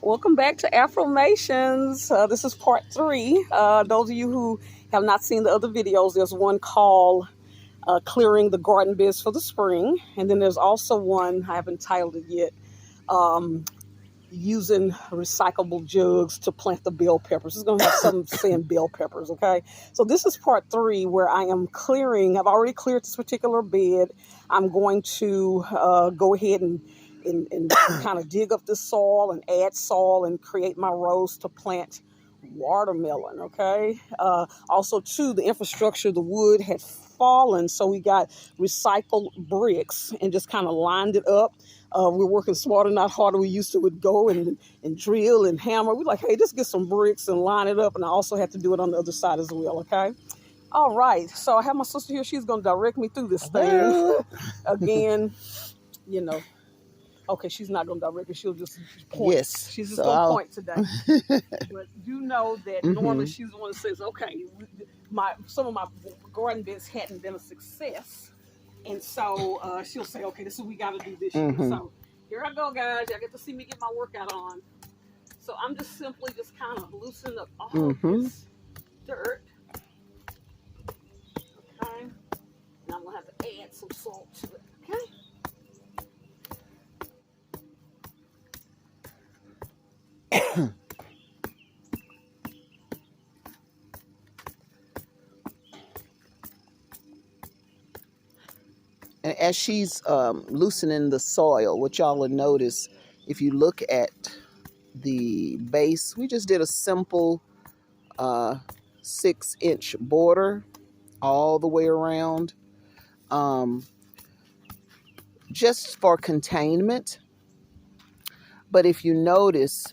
Welcome back to Affirmations. This is part three. Those of you who have not seen the other videos, there's one called Clearing the Garden Beds for the Spring. And then there's also one, I haven't titled it yet, using recyclable jugs to plant the bell peppers. It's going to have something saying bell peppers, okay? So this is part three where I am clearing. I've already cleared this particular bed. I'm going to go ahead and kind of dig up the soil and add soil and create my rows to plant watermelon, okay? Also, too, the infrastructure, the wood had fallen, so we got recycled bricks and just kind of lined it up. We're working smarter, not harder. We used to would go and drill and hammer. We're like, hey, just get some bricks and line it up, and I also have to do it on the other side as well, okay? All right, so I have my sister here. She's going to direct me through this thing. Again, you know. Okay, she's not going to direct it. She'll just point. Yes. She's just going to point today. But you know that normally she's the one that says, okay, some of my garden beds hadn't been a success. And so she'll say, okay, this is what we got to do this year. So here I go, guys. Y'all get to see me get my workout on. So I'm just simply just kind of loosening up all of this dirt. Okay. And I'm going to have to add some salt to it. Okay. And as she's loosening the soil, what y'all will notice, if you look at the base, we just did a simple 6-inch border all the way around, just for containment. But if you notice,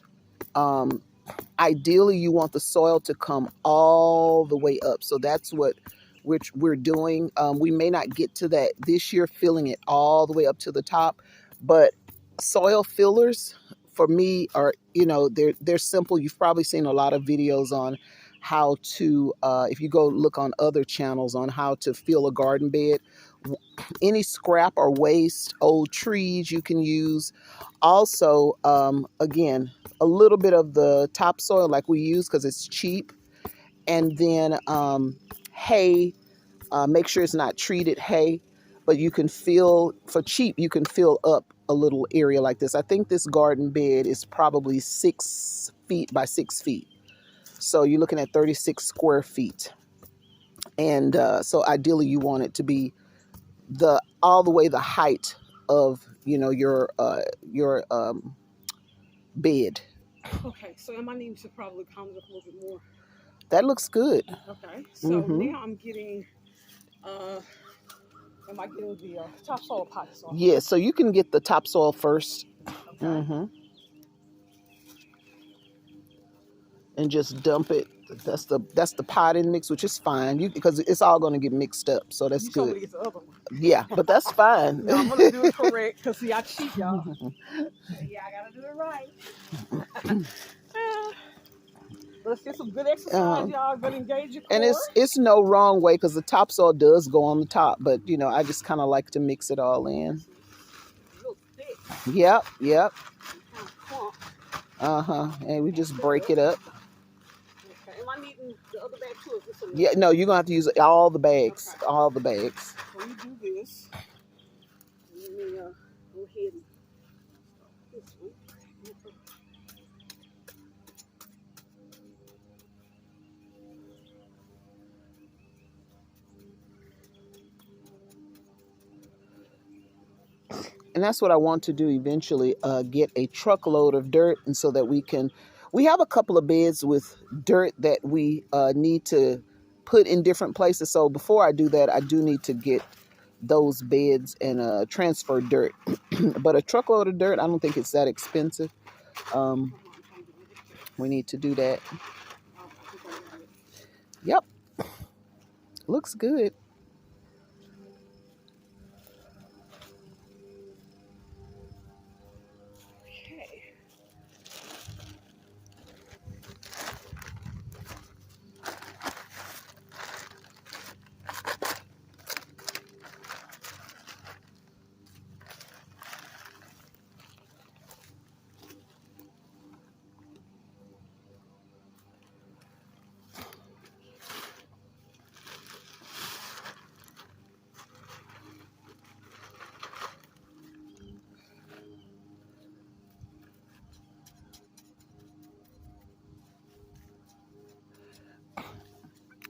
ideally you want the soil to come all the way up. So that's what we're doing. We may not get to that this year, filling it all the way up to the top, but soil fillers for me are, they're simple. You've probably seen a lot of videos on how to, if you go look on other channels on how to fill a garden bed. Any scrap or waste, old trees you can use. Also, again, a little bit of the topsoil like we use because it's cheap. And then hay, make sure it's not treated hay, but you can fill, for cheap, you can fill up a little area like this. I think this garden bed is probably 6 feet by 6 feet. So you're looking at 36 square feet. And so ideally you want it to be all the way the height of, your bed. Okay, so am I needing to probably calm it up a little bit more? That looks good. Okay, so now I'm getting, am I getting the topsoil pot? Yeah, so you can get the topsoil first. Okay. And just dump it. That's the potting mix, which is fine, because it's all going to get mixed up, so that's good. Told me to get the other one. Yeah, but that's fine. No, I'm gonna do it correct because see, I cheat, y'all. Yeah, I gotta do it right. Let's get some good exercise, y'all. Good engage your core. And it's no wrong way because the topsoil does go on the top, but I just kind of like to mix it all in. A little thick. Yep. Kind of And we just break it up. Okay. Am I needing the other bag too? Yeah, no, you're gonna have to use all the bags. Okay. All the bags. So you do this. Let me go ahead and this one. And that's what I want to do eventually, get a truckload of dirt, and so that we have a couple of beds with dirt that we need to put in different places. So before I do that, I do need to get those beds and transfer dirt. But a truckload of dirt, I don't think it's that expensive. We need to do that. Yep. Looks good.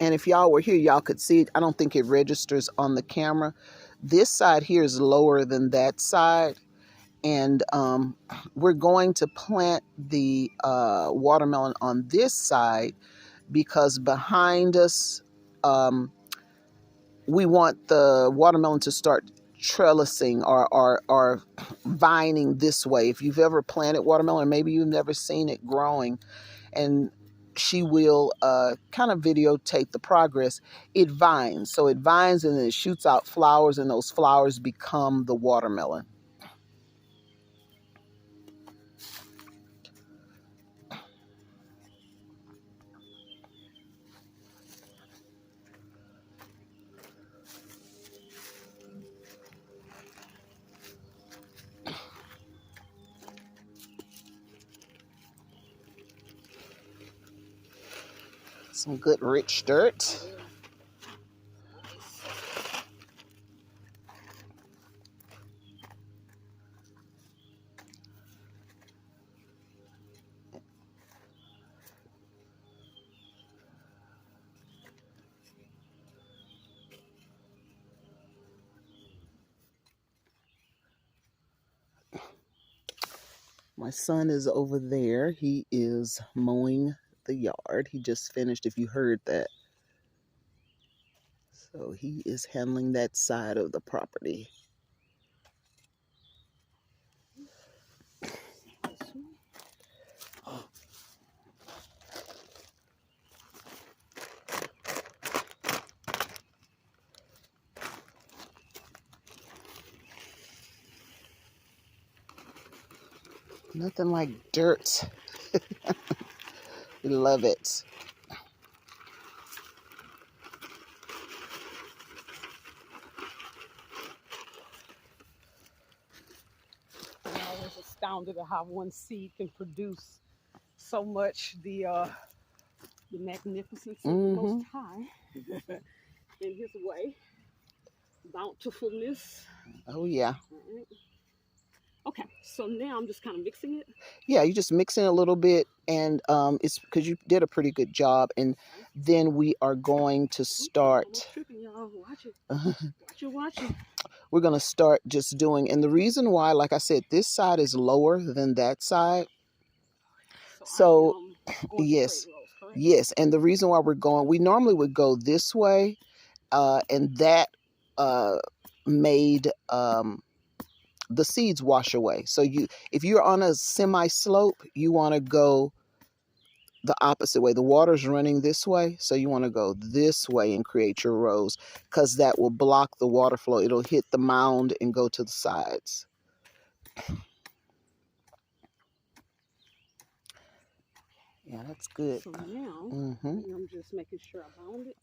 And if y'all were here, y'all could see it. I don't think it registers on the camera. This side here is lower than that side. And we're going to plant the watermelon on this side because behind us, we want the watermelon to start trellising or vining this way. If you've ever planted watermelon, or maybe you've never seen it growing, and she will kind of videotape the progress. It vines. So it vines and then it shoots out flowers, and those flowers become the watermelon. Some good rich dirt. My son is over there. He is mowing the yard. He just finished, if you heard that. So he is handling that side of the property. Nothing like dirt. We love it. I'm always astounded at how one seed can produce so much. The magnificence of the Most High in His way, bountifulness. Oh yeah. Right. Okay, so now I'm just kind of mixing it. Yeah, you just mix in a little bit, and it's because you did a pretty good job. And then we are going to start. Tripping, y'all. Watch it. Watch it. We're going to start just doing, and the reason why, like I said, this side is lower than that side. So yes, and the reason why we're going, we normally would go this way, and that made the seeds wash away. So if you're on a semi-slope, you want to go the opposite way. The water's running this way, so you want to go this way and create your rows, because that will block the water flow. It'll hit the mound and go to the sides. Yeah, that's good. So now, I'm just making sure I bound it.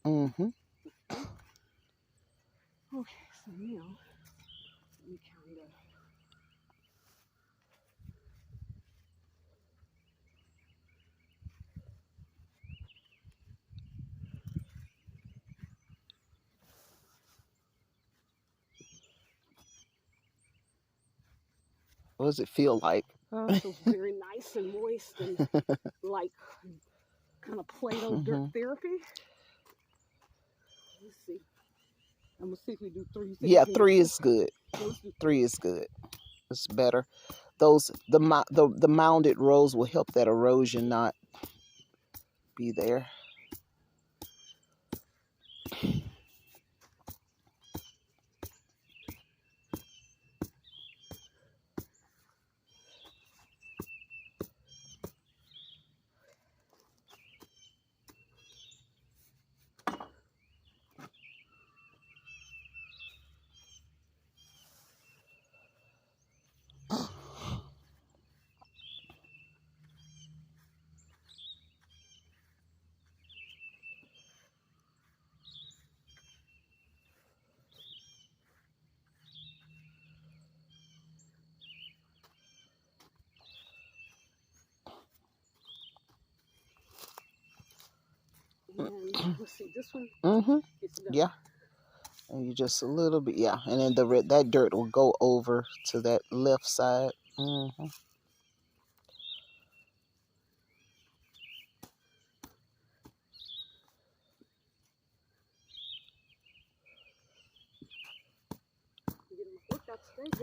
Okay, so now, let me kind of... What does it feel like? It feels very nice and moist and like kind of Play-Doh dirt therapy. Let's see. I'm going to see if we do 3. Yeah, 3 is good. 3 is good. It's better. The mounded rows will help that erosion not be there. And let's see, this one. Yeah. And you just a little bit, yeah. And then that dirt will go over to that left side.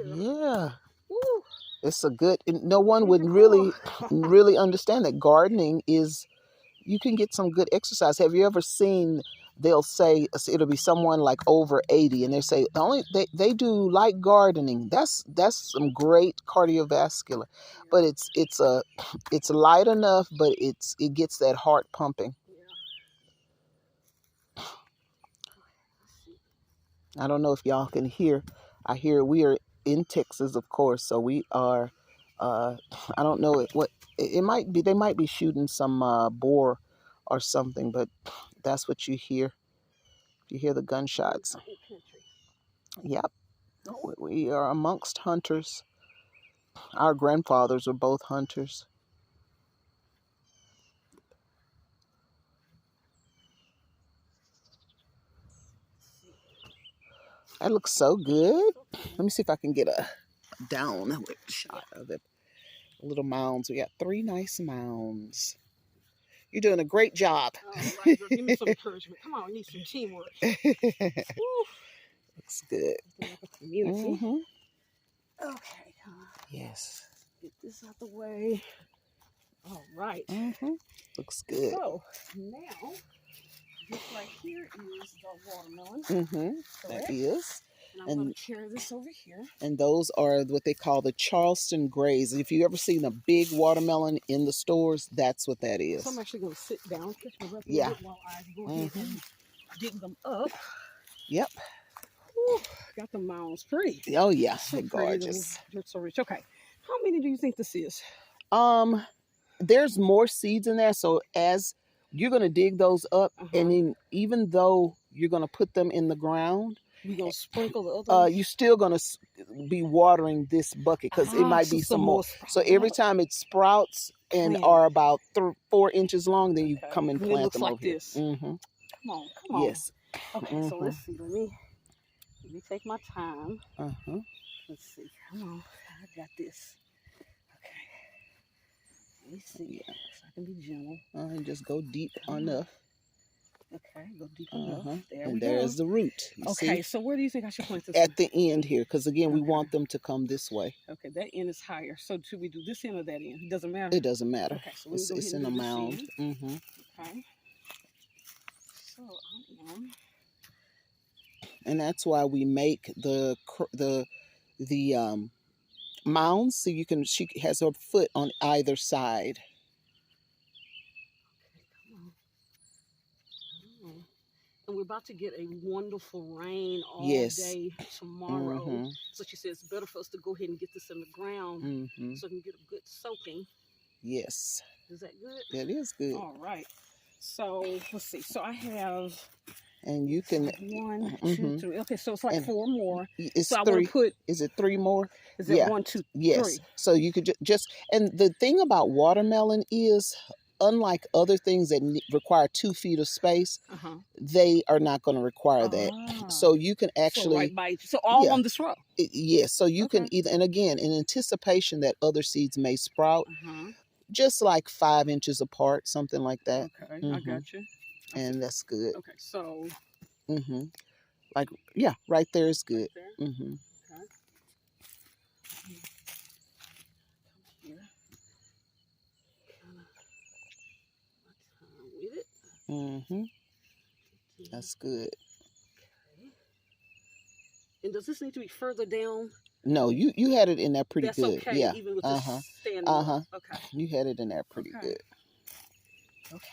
Yeah. Woo. It's a good, no one would Pretty really, cool. really understand that gardening is, you can get some good exercise. Have you ever seen, they'll say, it'll be someone like over 80 and they say, they do light gardening. That's some great cardiovascular, but it's light enough, but it gets that heart pumping. I don't know if y'all can hear. I hear we are in Texas, of course, so we are. I don't know what it might be. They might be shooting some boar or something, but that's what you hear. You hear the gunshots. Yep, we are amongst hunters. Our grandfathers were both hunters. That looks so good. Let me see if I can get a downward shot of it. Little mounds. We got 3 nice mounds. You're doing a great job. Right, give me some encouragement. Come on, we need some teamwork. Looks good. Community. Mm-hmm. Okay, come on. Yes. Get this out the way. All right. Mm-hmm. Looks good. So now, this right here is the watermelon. Mm-hmm. Correct? That is. And I'm going to carry this over here. And those are what they call the Charleston Grays. If you've ever seen a big watermelon in the stores, that's what that is. So I'm actually going to sit down, catch my breath Yeah. while I go ahead and dig them up. Yep. Whew, got the mounds pretty. Oh yeah, So they're pretty, gorgeous. they're so rich. Okay, how many do you think this is? There's more seeds in there, so as you're gonna dig those up, and then even though you're gonna put them in the ground, you're gonna sprinkle the other ones? You're still gonna be watering this bucket because it might be some more. So every time it sprouts and are about 4 inches long, then you come and plant them like over here. this. Mm-hmm. Come on. Yes. Okay, so let's see. Let me take my time. Let's see. Come on, I got this. Okay. Let me see. Yeah. So I can be gentle. And just go deep enough. Okay, go deep enough. There and we there's go. the root. Okay, so where do you think I should plant this? At the end here, because again, we want them to come this way. Okay, that end is higher. So should we do this end or that end? It doesn't matter. It doesn't matter. Okay, so it's in a mound. Okay. So and that's why we make the mounds so she has her foot on either side. And we're about to get a wonderful rain all day tomorrow. So she says it's better for us to go ahead and get this in the ground so we can get a good soaking. Yes. Is that good? That is good. All right. So let's see. So I have. And you can 1, 2, 3. Okay, so it's like 4 more. It's so 3. I want to put. Is it 3 more? Is it 1, 2, 3? Yes. So you could just. And the thing about watermelon is, unlike other things that require 2 feet of space, they are not going to require that. So you can actually. So all on this row. Yes. So you can either, and again, in anticipation that other seeds may sprout, just like 5 inches apart, something like that. Okay, I got you. And that's good. Okay, so. Like, yeah, right there is good. Right there? Okay. That's good. Okay. And does this need to be further down? No, you had it in there pretty That's good. Okay, yeah. Even with this standing up. Okay. You had it in there pretty good. Okay.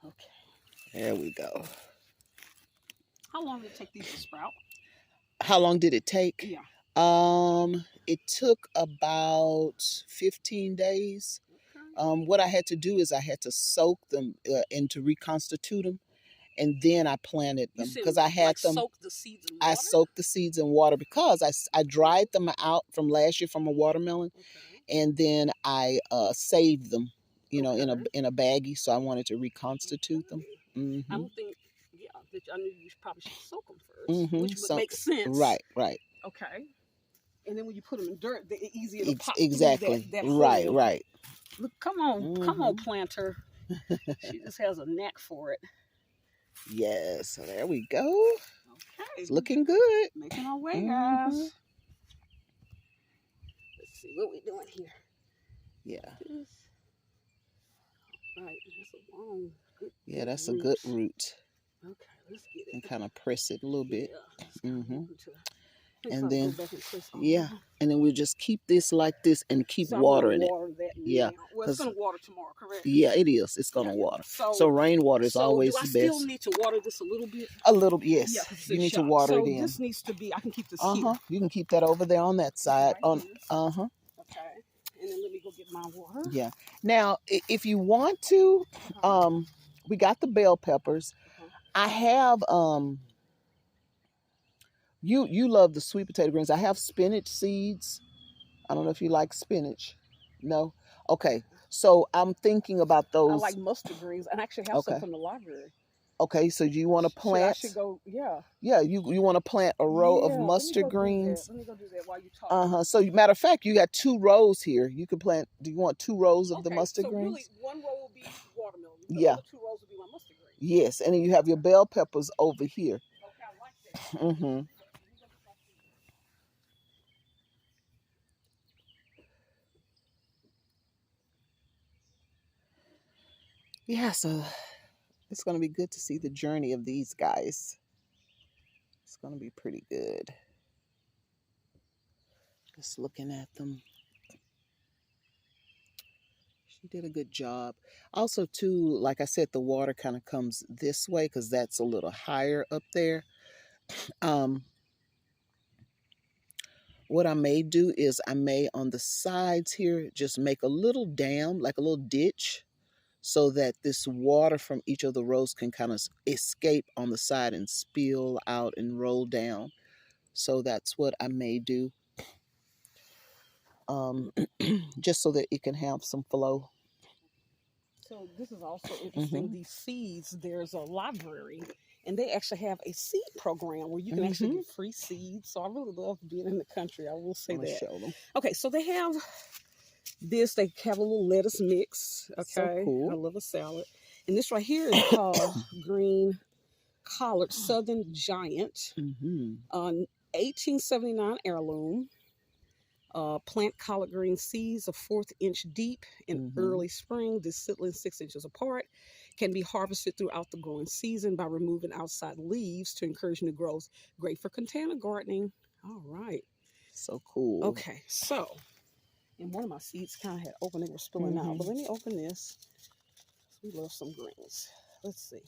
Okay. There we go. How long did it take these to sprout? How long did it take? Yeah. It took about 15 days. What I had to do is I had to soak them and to reconstitute them, and then I planted them because I had them. Soak the seeds in water? I soaked the seeds in water because I dried them out from last year from a watermelon, and then I saved them, in a baggie. So I wanted to reconstitute them. I don't think. I knew you probably should soak them first, which would make sense. Right. Okay. And then when you put them in dirt, they're easier to pop. Exactly. That right. Look, come on, planter. She just has a knack for it. Yes, so there we go. Okay. It's looking good. Making our way, Mhm. guys. Let's see what we're doing here. Yeah. This. Right, that's a long, good. Yeah, good that's a root. good root. Okay, let's get it. And kind of press it a little bit. Yeah. And then, go back and twist on yeah. And then we'll just keep this like this and keep so watering it. water that Yeah. now. Well, it's going to water tomorrow, correct? Yeah, it is. It's going to water. So rainwater is always the best. So do I still need to water this a little bit? A little, yes. Yeah, you need to water it in. So this needs to be, I can keep this here. You can keep that over there on that side. Right on here. Okay. And then let me go get my water. Yeah. Now, if you want to, we got the bell peppers. I have you love the sweet potato greens. I have spinach seeds. I don't know if you like spinach. No? Okay. So I'm thinking about those. I like mustard greens, and I actually have some from the library. Okay, so do you want to plant? I should go, yeah. Yeah, you want to plant a row of mustard greens. Let me go do that while you talk. So matter of fact, you got 2 rows here. You can plant. Do you want 2 rows of the mustard greens? Really, 1 row will be watermelon. The other 2 rows will be my mustard greens. Yes, and then you have your bell peppers over here. Okay, I like that. Yeah, so it's going to be good to see the journey of these guys. It's going to be pretty good. Just looking at them. She did a good job. Also, too, like I said, the water kind of comes this way because that's a little higher up there. What I may do is I may on the sides here just make a little dam, like a little ditch, so that this water from each of the rows can kind of escape on the side and spill out and roll down. So that's what I may do, just so that it can have some flow. So this is also interesting. These seeds, there's a library, and they actually have a seed program where you can actually get free seeds. So I really love being in the country. I will say that. Show them. Okay, so they have this. They have a little lettuce mix. Okay, so cool. I love a salad. And this right here is called green collard Southern Giant, 1879 heirloom. Plant collard green seeds a 1/4 inch deep in early spring. This seedling 6 inches apart. Can be harvested throughout the growing season by removing outside leaves to encourage new growth. Great for container gardening. All right. So cool. Okay, so, and one of my seeds kind of had opened, they were spilling out. But let me open this. We love some greens. Let's see.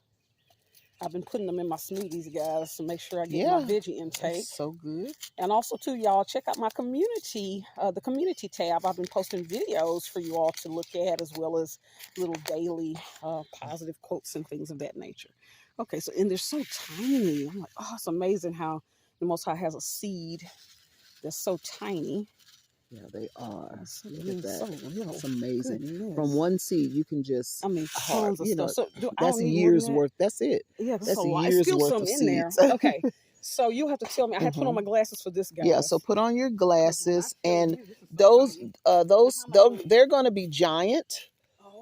I've been putting them in my smoothies, guys, to make sure I get my veggie intake. That's so good. And also, too, y'all, check out my community, the community tab. I've been posting videos for you all to look at, as well as little daily positive quotes and things of that nature. Okay, so, and they're so tiny. I'm like, oh, it's amazing how the Most High has a seed that's so tiny. Yeah, they are. Look at at that. So That's amazing. Goodness. From one seed, you can just, tons of stuff. So that's years worth. That's it. Yeah, that's years worth of seeds. Okay, so you have to tell me. I had to put on my glasses for this guy. Yeah, so put on your glasses, and those, they're going to be giant.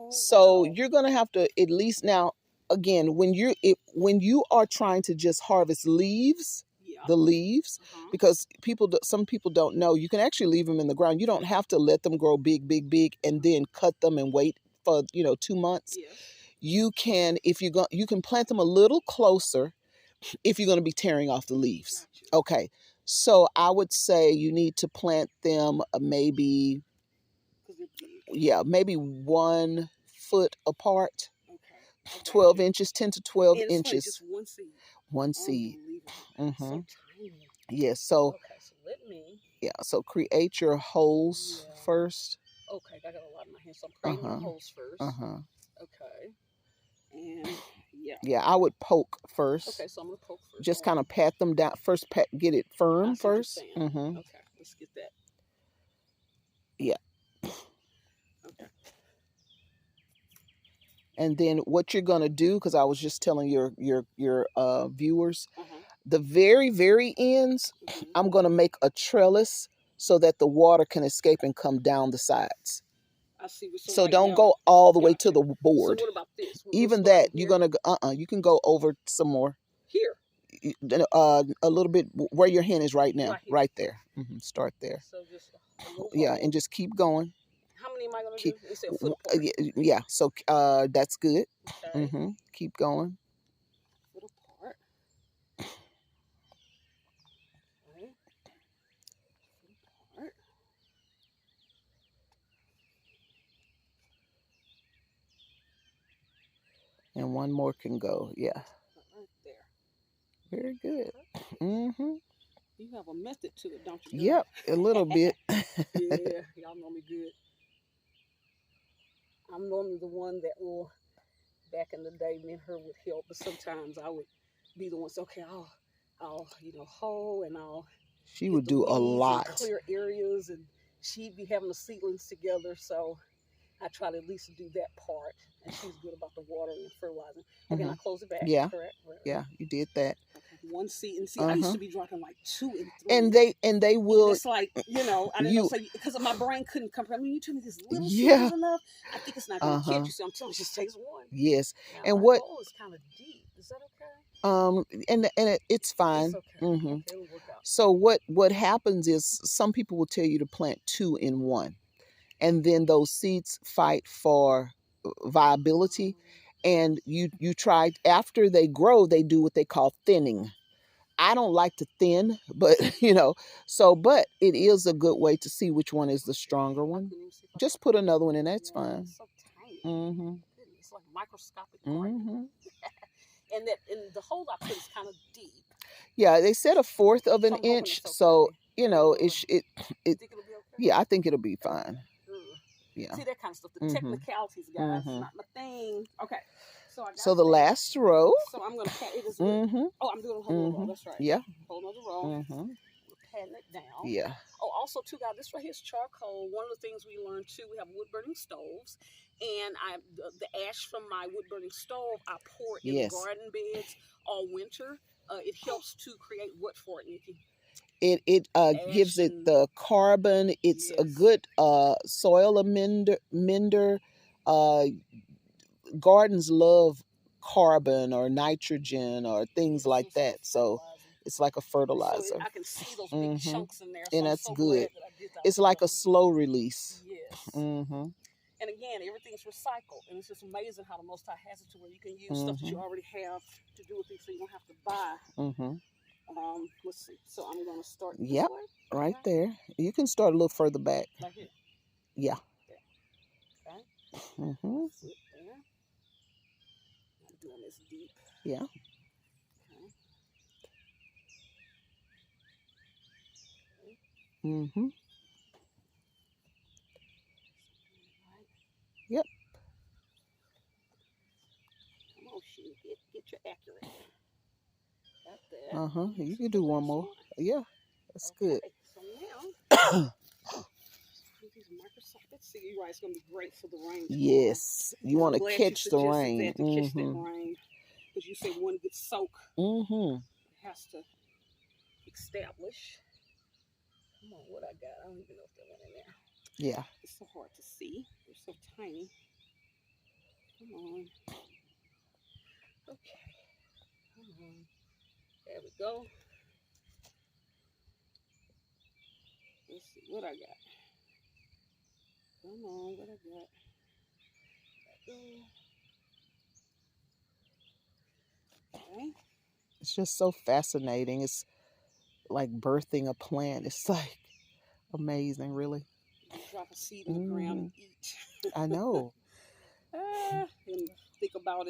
So you're going to have to at least now. Again, when you are trying to just harvest leaves. The leaves, because some people don't know, you can actually leave them in the ground. You don't have to let them grow big and then cut them and wait for 2 months. You can, if you go, you can plant them a little closer if you're going to be tearing off the leaves. Okay, so I would say you need to plant them maybe 1 foot apart, 12 inches, 10 to 12 inches. Just one seed. One seed. So tiny. Yes. So, let me. Yeah. So create your holes first. Okay, I got a lot in my hands. So I'm creating the holes first. Okay. And yeah, I would poke first. Okay, so I'm gonna poke first. Just kind of pat them down first. Get it firm first. Okay, let's get that. Yeah. Okay. And then what you're gonna do, because I was just telling your viewers, the very ends, I'm gonna make a trellis so that the water can escape and come down the sides. I see. So So right don't now, go all the way to gotcha. the So board. what about this? We'll Even start that, from you're here. gonna go, you can go over some more. Here, A little bit where your hand is right now, right here. right there. Start there. So just a little Yeah, hole. and just keep going. How many am I gonna Keep, do? You said foot apart. yeah. So that's good. Okay. Keep going. Foot apart. Okay. Foot apart. And one more can go. Yeah. Right there. Very good. You have a method to it, don't you? Yep, a little bit. Yeah, y'all know me good. I'm normally the one that will. Back in the day, me and her would help, but sometimes I would be the one. So okay, I'll hoe and I'll She get would the do a weeds and lot. clear areas, and she'd be having the seedlings together. So I try to at least do that part, and she's good about the watering and fertilizing. Okay, now close it back. Yeah. Correct. Right. Yeah, you did that. Okay. One seed, and see, I used to be dropping like 2 and 3. And they will. It's like, I didn't know, so because my brain couldn't comprehend. I mean, you told me this little seed Yeah. is enough. I think it's not going to catch you, so I'm telling you, just takes one. Yes. Now, And my what hole is kind of deep. Is that okay? and it's fine. It's okay. Okay, it'll work out. So what happens is some people will tell you to plant 2 in 1, and then those seeds fight for viability, and you try after they grow, they do what they call thinning. I don't like to thin, but but it is a good way to see which one is the stronger one. Just put another one in, that's fine. It's so tiny. It's like microscopic garden. And the hole I put is kind of deep. Yeah, they said 1/4 of an inch, okay. so Think it'll be okay? yeah, I think it'll be fine. Yeah. See that kind of stuff. The technicalities, guys, not my thing. Okay. So the last row. So I'm gonna pat it as well. Oh, I'm doing a whole row. That's right. Yeah. Whole nother row. We're patting it down. Yeah. Oh, also too, guys, this right here is charcoal. One of the things we learned too, we have wood burning stoves, and the ash from my wood burning stove I pour in garden beds all winter. It helps to create what for it, Nikki? It gives it the carbon. It's a good soil amender. Gardens love carbon or nitrogen or things like that. So it's like a fertilizer. So I can see those big chunks in there. So and that's so good. That it's like a slow release. Yes. And again, everything is recycled, and it's just amazing how the Most High has it to where you can use stuff that you already have to do with things, so you don't have to buy. Let's see. So I'm going to start this way. Right there. You can start a little further back. Like here. Yeah. Okay. Mhm. Sit there. I'm doing this deep. Yeah. Okay. Yep. Come on, shoot. Get your accurate. Got that. You can do one more. Yeah. That's good. So now, let's see, you're right. It's going to be great for the rain. Yes. You want to catch the rain. To catch that rain. Because you say one good soak. It has to establish. Come on, what I got. I don't even know if that went in there. Yeah. It's so hard to see. They're so tiny. Come on. Okay. Come on. There we go. Let's see what I got. Come on, what I got. Okay. It's just so fascinating. It's like birthing a plant. It's like amazing, really. You drop a seed in the ground and eat. I know. And think about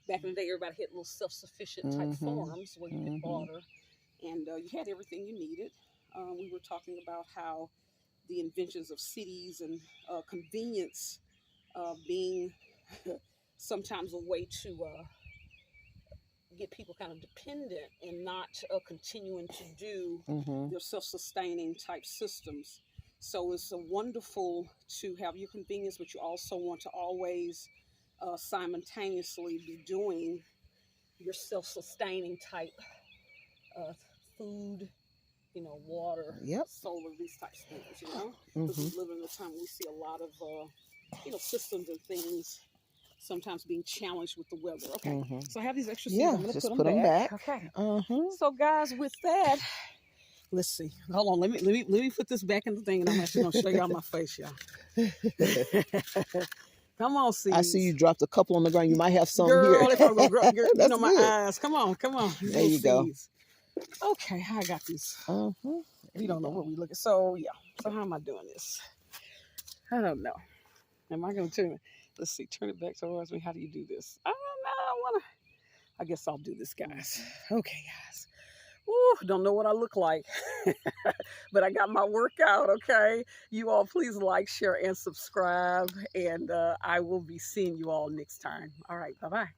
back in the day, everybody had little self-sufficient type farms where you could barter, and you had everything you needed. We were talking about how the inventions of cities and convenience being sometimes a way to get people kind of dependent and not continuing to do their self-sustaining type systems. So it's wonderful to have your convenience, but you also want to always simultaneously be doing your self-sustaining type food water, Yep. solar, these types of things, Hmm. because we live in a time we see a lot of, systems and things sometimes being challenged with the weather. Okay. Hmm. So I have these extra seeds. Yeah, I'm going to put just them put them back. back. Okay. Uh-huh. So guys, with that, let's see. Hold on. Let me put this back in the thing, and I'm actually going to show y'all my face, y'all. Come on, I see you seeds. dropped a couple on the ground. You might have some here. Girl, if I'm going to grow, That's my good. eyes. Come on. These There little you go. seeds. Okay, I got these. Uh-huh. We don't know what we look at. So, yeah. So, how am I doing this? I don't know. Am I going to turn it? Let's see. Turn it back towards me. How do you do this? I don't know. I guess I'll do this, guys. Okay, guys. Woo, don't know what I look like, but I got my workout. Okay. You all please like, share, and subscribe. And I will be seeing you all next time. All right. Bye-bye.